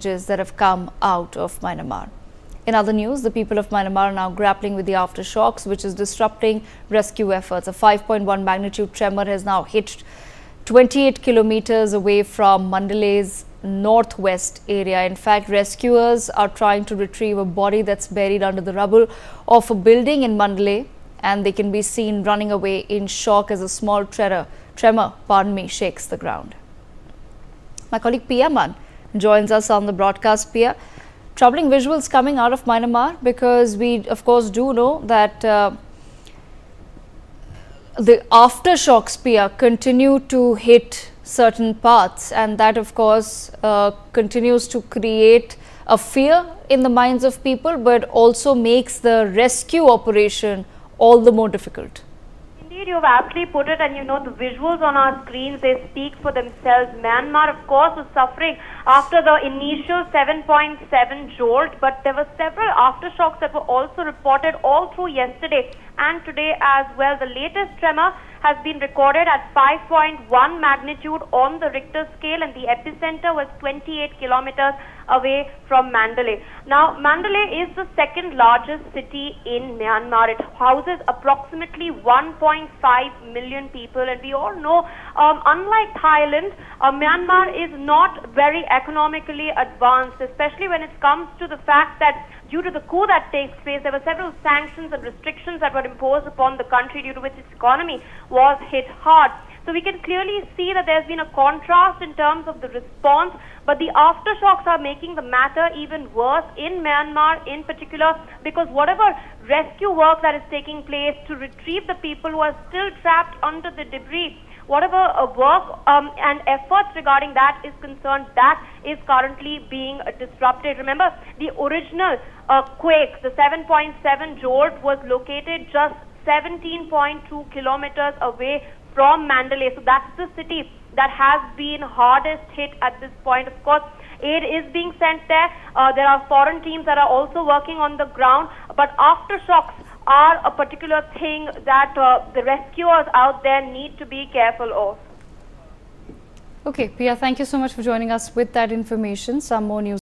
that have come out of Myanmar. In other news, the people of Myanmar are now grappling with the aftershocks, which is disrupting rescue efforts. A 5.1 magnitude tremor has now hit 28 kilometers away from Mandalay's northwest area. In fact, rescuers are trying to retrieve a body that's buried under the rubble of a building in Mandalay, and they can be seen running away in shock as a small tremor shakes the ground. My colleague Pia Mann joins us on the broadcast. Pia, troubling visuals coming out of Myanmar, because we of course do know that the aftershocks, Pia, continue to hit certain parts, and that of course continues to create a fear in the minds of people, but also makes the rescue operation all the more difficult. Indeed, you've aptly put it, and the visuals on our screens, they speak for themselves. Myanmar, of course, was suffering after the initial 7.7 jolt, but there were several aftershocks that were also reported all through yesterday and today as well. The latest tremor has been recorded at 5.1 magnitude on the Richter scale, and the epicenter was 28 kilometers away from Mandalay. Now, Mandalay is the second largest city in Myanmar. It houses approximately 1.5 million people, and we all know, unlike Thailand, Myanmar is not very economically advanced, especially when it comes to the fact that due to the coup that takes place, there were several sanctions and restrictions that were imposed upon the country, due to which its economy was hit hard. So we can clearly see that there's been a contrast in terms of the response, but the aftershocks are making the matter even worse in Myanmar in particular, because whatever rescue work that is taking place to retrieve the people who are still trapped under the debris, whatever work and efforts regarding that is concerned, that is currently being disrupted. Remember, the original quake, the 7.7 jolt, was located just 17.2 kilometers away from Mandalay. So that's the city that has been hardest hit at this point. Of course, aid is being sent there. There are foreign teams that are also working on the ground, but aftershocks are a particular thing that the rescuers out there need to be careful of. Okay, Pia, thank you so much for joining us with that information. Some more news.